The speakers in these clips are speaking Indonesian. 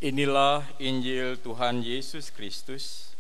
Inilah Injil Tuhan Yesus Kristus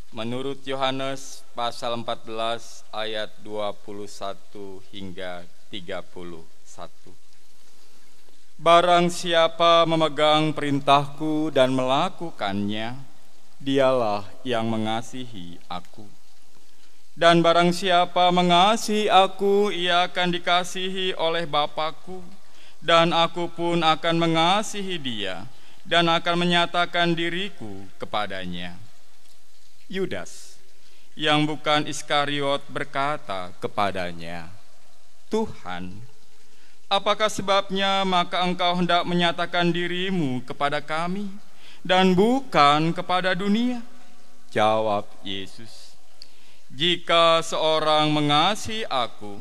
menurut Yohanes pasal 14 ayat 21 hingga 31. Barang siapa memegang perintahku dan melakukannya, dialah yang mengasihi aku. Dan barang siapa mengasihi aku, ia akan dikasihi oleh Bapa-Ku, dan aku pun akan mengasihi dia dan akan menyatakan diriku kepadanya. Yudas, yang bukan Iskariot, berkata kepadanya, Tuhan, apakah sebabnya maka engkau hendak menyatakan dirimu kepada kami dan bukan kepada dunia? Jawab Yesus, jika seorang mengasihi aku,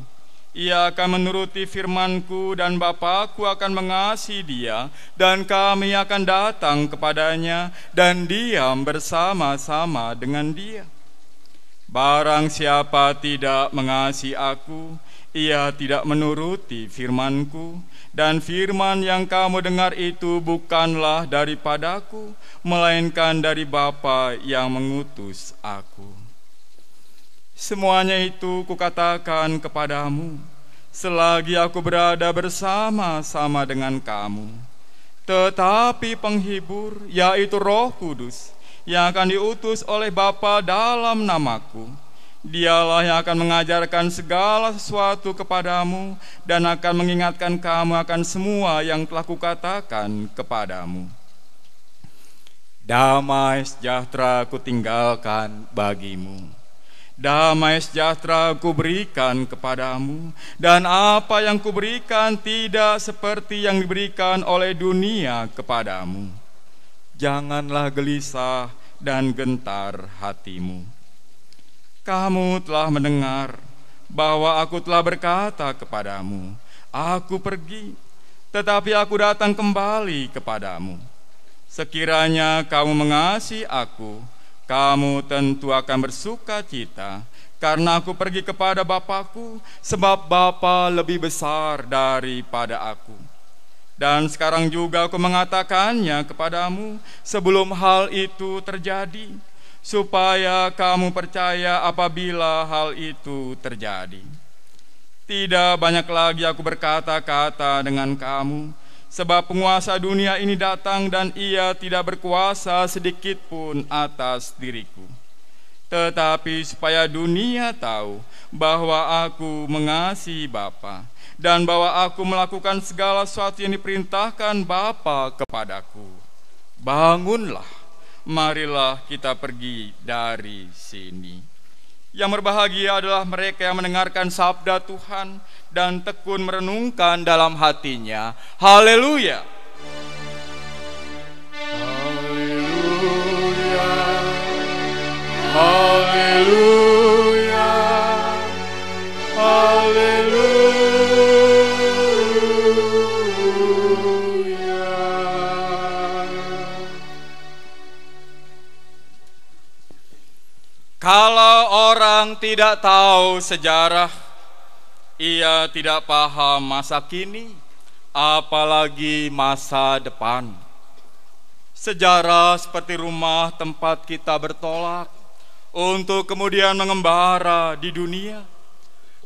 ia akan menuruti firman-Ku, dan Bapa-Ku akan mengasihi dia, dan kami akan datang kepadanya dan diam bersama-sama dengan dia. Barang siapa tidak mengasihi aku, ia tidak menuruti firman-Ku, dan firman yang kamu dengar itu bukanlah daripadaku, melainkan dari Bapa yang mengutus aku. Semuanya itu kukatakan kepadamu, selagi aku berada bersama-sama dengan kamu. Tetapi penghibur, yaitu Roh Kudus, yang akan diutus oleh Bapa dalam namaku, dialah yang akan mengajarkan segala sesuatu kepadamu dan akan mengingatkan kamu akan semua yang telah kukatakan kepadamu. Damai sejahtera kutinggalkan bagimu. Damai sejahtera kuberikan kepadamu, dan apa yang kuberikan tidak seperti yang diberikan oleh dunia kepadamu. Janganlah gelisah dan gentar hatimu. Kamu telah mendengar bahwa aku telah berkata kepadamu, aku pergi, tetapi aku datang kembali kepadamu. Sekiranya kamu mengasihi aku, kamu tentu akan bersuka cita, karena aku pergi kepada Bapa-Ku, sebab Bapa lebih besar daripada aku. Dan sekarang juga aku mengatakannya kepadamu sebelum hal itu terjadi, supaya kamu percaya apabila hal itu terjadi. Tidak banyak lagi aku berkata-kata dengan kamu, sebab penguasa dunia ini datang dan ia tidak berkuasa sedikit pun atas diriku. Tetapi supaya dunia tahu bahwa aku mengasihi Bapa dan bahwa aku melakukan segala sesuatu yang diperintahkan Bapa kepadaku. Bangunlah, marilah kita pergi dari sini. Yang berbahagia adalah mereka yang mendengarkan sabda Tuhan dan tekun merenungkan dalam hatinya. Haleluya! Haleluya! Haleluya! Haleluya! Kalau orang tidak tahu sejarah, ia tidak paham masa kini, apalagi masa depan. Sejarah seperti rumah tempat kita bertolak untuk kemudian mengembara di dunia.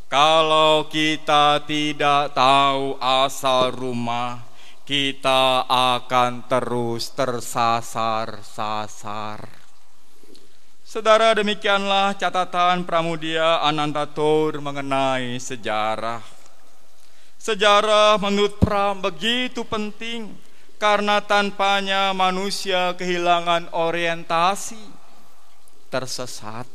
Kalau kita tidak tahu asal rumah, kita akan terus tersasar-sasar. Saudara, demikianlah catatan Pramudia Anantatur mengenai sejarah. Sejarah menurut Pram begitu penting karena tanpanya manusia kehilangan orientasi, tersesat.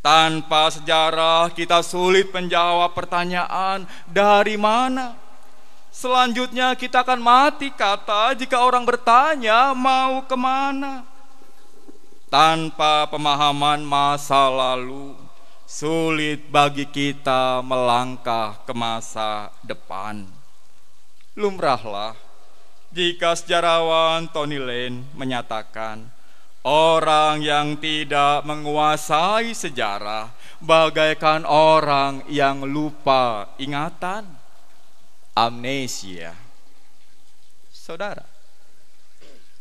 Tanpa sejarah kita sulit menjawab pertanyaan dari mana. Selanjutnya kita akan mati kata jika orang bertanya mau kemana. Tanpa pemahaman masa lalu, sulit bagi kita melangkah ke masa depan. Lumrahlah jika sejarawan Tony Lane menyatakan, orang yang tidak menguasai sejarah bagaikan orang yang lupa ingatan, amnesia. Saudara,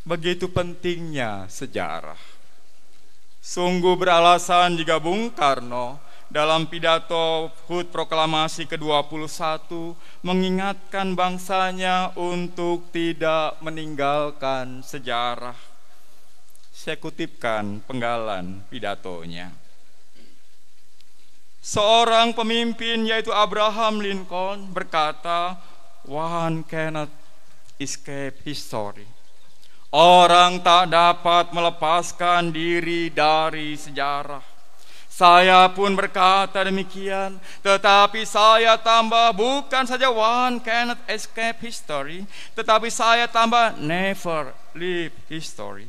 Begitu pentingnya sejarah. Sungguh beralasan jika Bung Karno dalam pidato HUT Proklamasi ke-21 mengingatkan bangsanya untuk tidak meninggalkan sejarah. Saya kutipkan penggalan pidatonya. Seorang pemimpin yaitu Abraham Lincoln berkata, "One cannot escape history." Orang tak dapat melepaskan diri dari sejarah. Saya pun berkata demikian, tetapi saya tambah bukan saja one cannot escape history, tetapi saya tambah never leave history.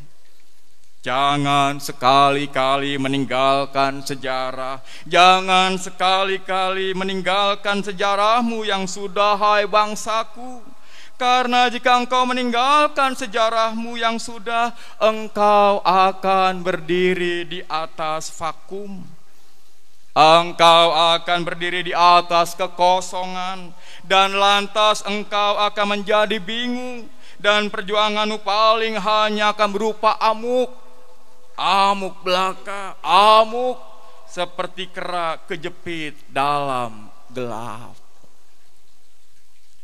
Jangan sekali-kali meninggalkan sejarah. Jangan sekali-kali meninggalkan sejarahmu yang sudah, hai bangsaku. Karena jika engkau meninggalkan sejarahmu yang sudah, engkau akan berdiri di atas vakum. Engkau akan berdiri di atas kekosongan, dan lantas engkau akan menjadi bingung, dan perjuanganmu paling hanya akan berupa amuk. Amuk belaka, amuk seperti kera kejepit dalam gelap.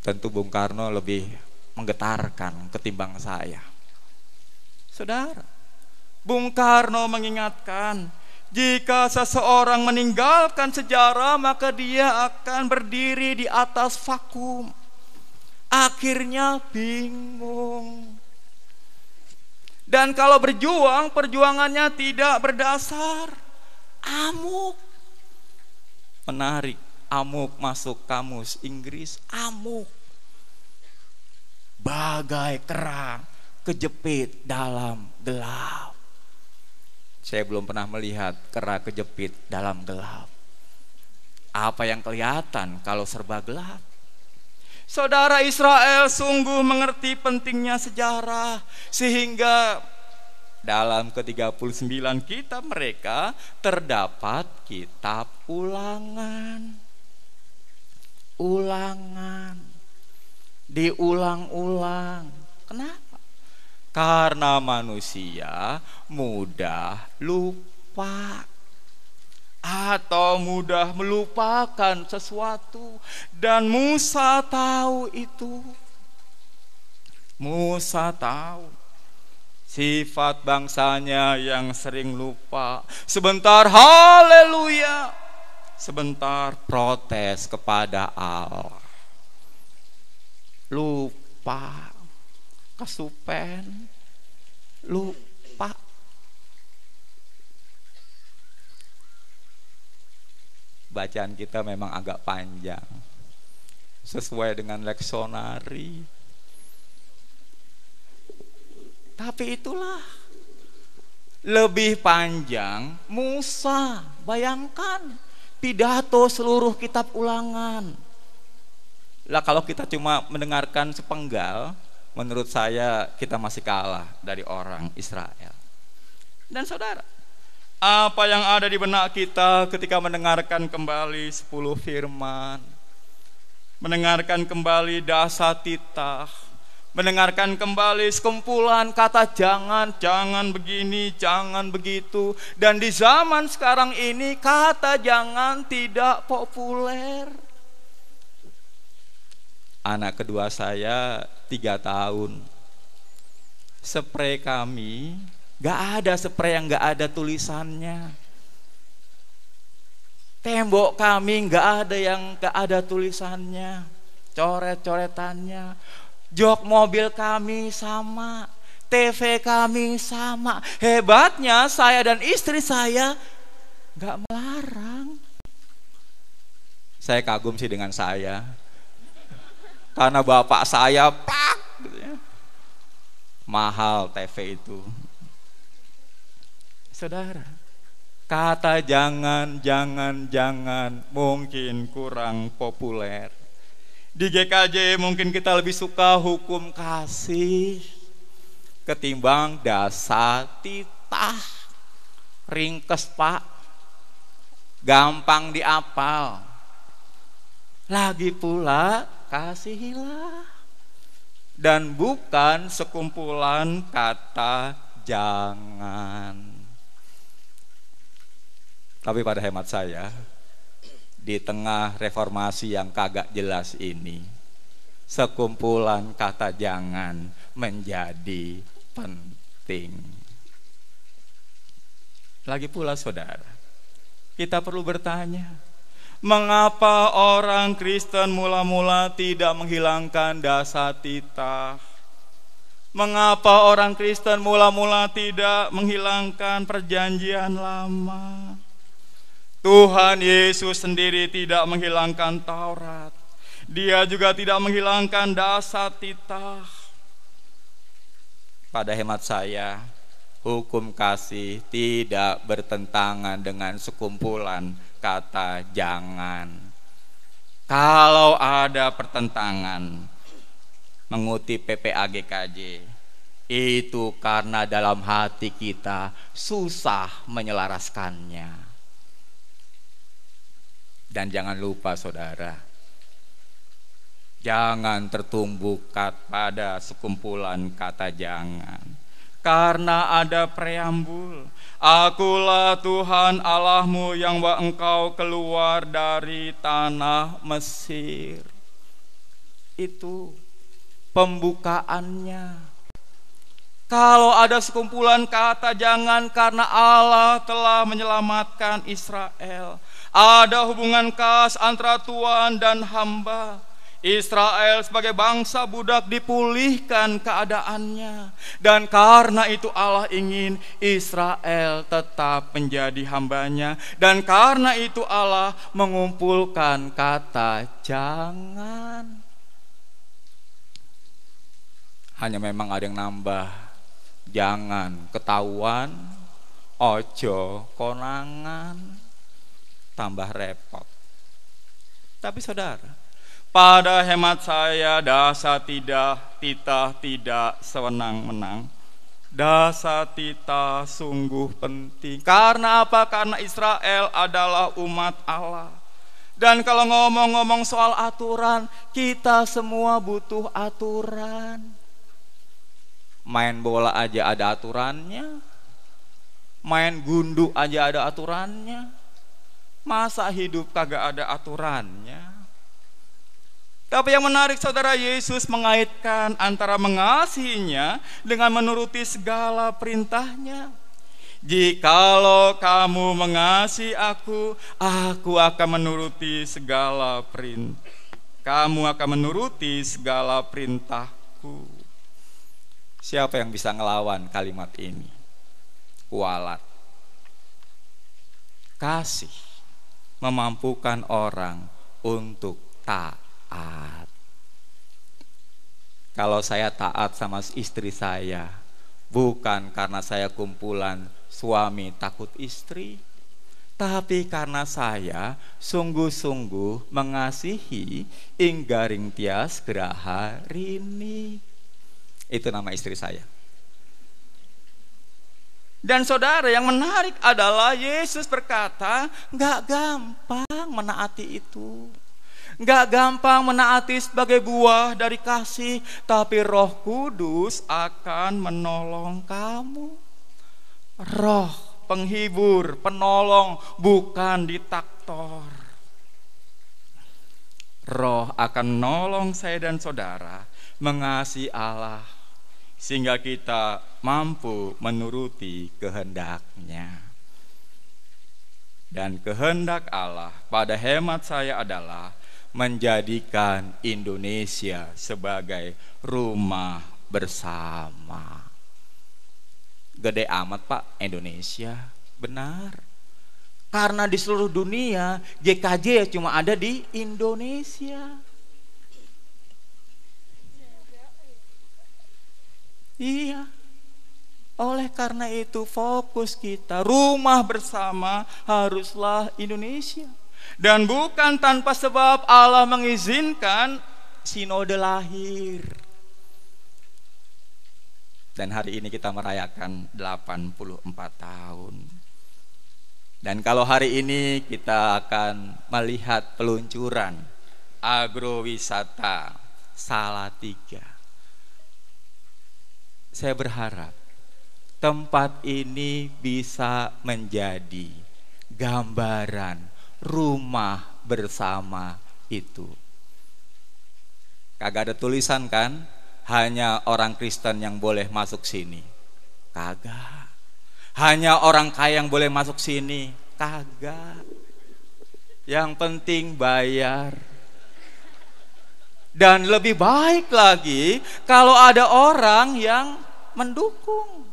Tentu Bung Karno lebih menggetarkan ketimbang saya. Saudara, Bung Karno mengingatkan, jika seseorang meninggalkan sejarah, maka dia akan berdiri di atas vakum. Akhirnya bingung. Dan kalau berjuang, perjuangannya tidak berdasar. Amuk. Menarik, amuk masuk kamus Inggris, amuk. Bagai kera kejepit dalam gelap. Saya belum pernah melihat kera kejepit dalam gelap. Apa yang kelihatan kalau serba gelap? Saudara, Israel sungguh mengerti pentingnya sejarah, sehingga dalam ke-39 kitab mereka terdapat kitab ulangan. Ulangan, diulang-ulang. Kenapa? Karena manusia mudah lupa atau mudah melupakan sesuatu, dan Musa tahu itu. Musa tahu sifat bangsanya yang sering lupa. Sebentar haleluya, sebentar protes kepada Allah. Lupa, kesupen, lupa. Bacaan kita memang agak panjang, sesuai dengan leksonari. Tapi itulah lebih panjang Musa. Bayangkan pidato seluruh kitab ulangan. Lah kalau kita cuma mendengarkan sepenggal, menurut saya kita masih kalah dari orang Israel. Dan saudara, apa yang ada di benak kita ketika mendengarkan kembali 10 firman, mendengarkan kembali dasa titah, mendengarkan kembali sekumpulan kata jangan, jangan begini, jangan begitu. Dan di zaman sekarang ini kata jangan tidak populer. Anak kedua saya 3 tahun. Spray kami gak ada spray yang gak ada tulisannya. Tembok kami gak ada yang gak ada tulisannya, coret-coretannya. Jok mobil kami sama, TV kami sama. Hebatnya saya dan istri saya gak melarang. Saya kagum sih dengan saya, karena bapak saya pak gitu ya. Mahal TV itu. Saudara, kata jangan, jangan, jangan mungkin kurang populer. Di GKJ mungkin kita lebih suka hukum kasih ketimbang dasa titah. Ringkes pak, gampang diapal. Lagi pula kasihilah. dan bukan sekumpulan kata jangan. Tapi pada hemat saya, di tengah reformasi yang kagak jelas ini, sekumpulan kata jangan menjadi penting. Lagi pula saudara, kita perlu bertanya, mengapa orang Kristen mula-mula tidak menghilangkan dasa titah? Mengapa orang Kristen mula-mula tidak menghilangkan perjanjian lama? Tuhan Yesus sendiri tidak menghilangkan Taurat. Dia juga tidak menghilangkan dasa titah. Pada hemat saya, hukum kasih tidak bertentangan dengan sekumpulan kata jangan. Kalau ada pertentangan, mengutip PPAGKJ, itu karena dalam hati kita susah menyelaraskannya. Dan jangan lupa saudara, jangan tertumbuh pada sekumpulan kata jangan, karena ada preambul, akulah Tuhan Allahmu yang bawa engkau keluar dari tanah Mesir. Itu pembukaannya. Kalau ada sekumpulan kata jangan karena Allah telah menyelamatkan Israel, ada hubungan khas antara Tuhan dan hamba. Israel sebagai bangsa budak dipulihkan keadaannya, dan karena itu Allah ingin Israel tetap menjadi hambanya, dan karena itu Allah mengumpulkan kata jangan. Hanya memang ada yang nambah, jangan ketahuan, ojo konangan, tambah repot. Tapi saudara, pada hemat saya, dasa titah tidak sewenang-wenang. Dasa titah sungguh penting. Karena apa? Karena Israel adalah umat Allah. Dan kalau ngomong-ngomong soal aturan, kita semua butuh aturan. Main bola aja ada aturannya, main gundu aja ada aturannya. Masa hidup kagak ada aturannya? Tapi yang menarik saudara, Yesus mengaitkan antara mengasihinya dengan menuruti segala perintahnya. Jikalau kamu mengasihi aku akan menuruti segala perintah. Kamu akan menuruti segala perintahku. Siapa yang bisa ngelawan kalimat ini? Kualat. Kasih memampukan orang untuk taat. Kalau saya taat sama istri saya, bukan karena saya kumpulan suami takut istri, tapi karena saya sungguh-sungguh mengasihi inggaring tias geraha rini. Itu nama istri saya. Dan saudara, yang menarik adalah Yesus berkata, gak gampang menaati itu. Gak gampang menaati sebagai buah dari kasih, tapi Roh Kudus akan menolong kamu. Roh penghibur, penolong, bukan diktator. Roh akan menolong saya dan saudara mengasihi Allah, sehingga kita mampu menuruti kehendak-Nya. Dan kehendak Allah pada hemat saya adalah menjadikan Indonesia sebagai rumah bersama. Gede amat Pak Indonesia, benar. Karena di seluruh dunia GKJ cuma ada di Indonesia. Iya. Oleh karena itu fokus kita rumah bersama haruslah Indonesia. Dan bukan tanpa sebab Allah mengizinkan sinode lahir. Dan hari ini kita merayakan 84 tahun. Dan kalau hari ini kita akan melihat peluncuran agrowisata Salatiga. Saya berharap tempat ini bisa menjadi gambaran rumah bersama itu. Kagak ada tulisan kan, hanya orang Kristen yang boleh masuk sini. Kagak. Hanya orang kaya yang boleh masuk sini. Kagak. Yang penting bayar. Dan lebih baik lagi kalau ada orang yang mendukung.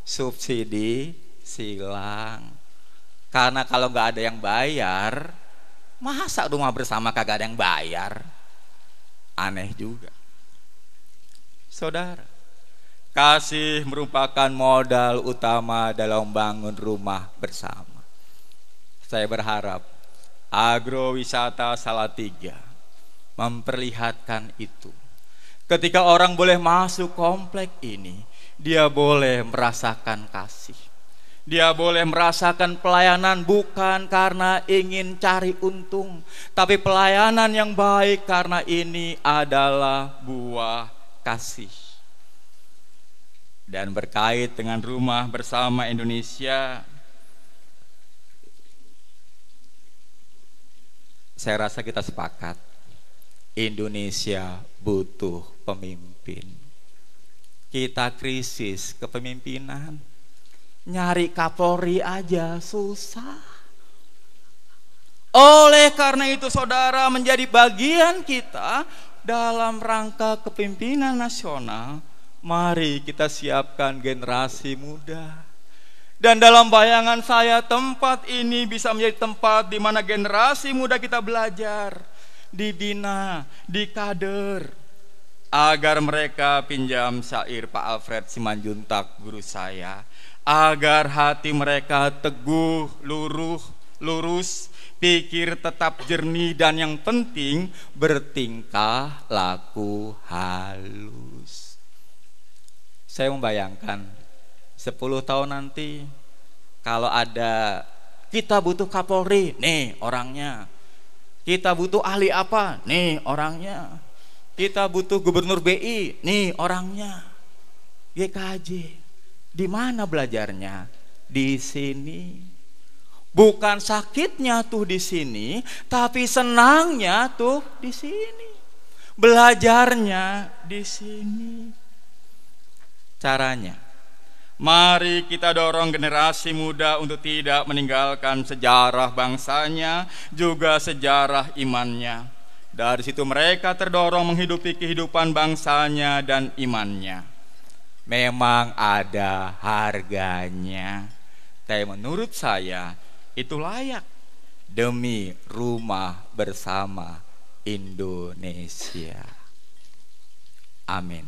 Subsidi silang. Karena kalau nggak ada yang bayar, masa rumah bersama kagak ada yang bayar? Aneh juga. Saudara, kasih merupakan modal utama dalam membangun rumah bersama. Saya berharap agrowisata Salatiga memperlihatkan itu. Ketika orang boleh masuk komplek ini, dia boleh merasakan kasih. Dia boleh merasakan pelayanan bukan karena ingin cari untung, tapi pelayanan yang baik karena ini adalah buah kasih. Dan berkait dengan rumah bersama Indonesia, saya rasa kita sepakat, Indonesia butuh pemimpin. Kita krisis kepemimpinan. Nyari Kapolri aja susah. Oleh karena itu saudara, menjadi bagian kita dalam rangka kepemimpinan nasional, mari kita siapkan generasi muda. Dan dalam bayangan saya, tempat ini bisa menjadi tempat di mana generasi muda kita belajar, dibina, dikader, agar mereka pinjam syair Pak Alfred Simanjuntak, guru saya, agar hati mereka teguh, lurus, pikir tetap jernih, dan yang penting bertingkah laku halus. Saya membayangkan 10 tahun nanti, kalau ada kita butuh Kapolri, nih orangnya. Kita butuh ahli apa, nih orangnya. Kita butuh gubernur BI, nih orangnya. GKJ. Di mana belajarnya? Di sini. Bukan sakitnya tuh di sini, tapi senangnya tuh di sini. Belajarnya di sini. Caranya, mari kita dorong generasi muda untuk tidak meninggalkan sejarah bangsanya, juga sejarah imannya. Dari situ mereka terdorong menghidupi kehidupan bangsanya dan imannya. Memang ada harganya, tapi menurut saya itu layak demi rumah bersama Indonesia. Amin.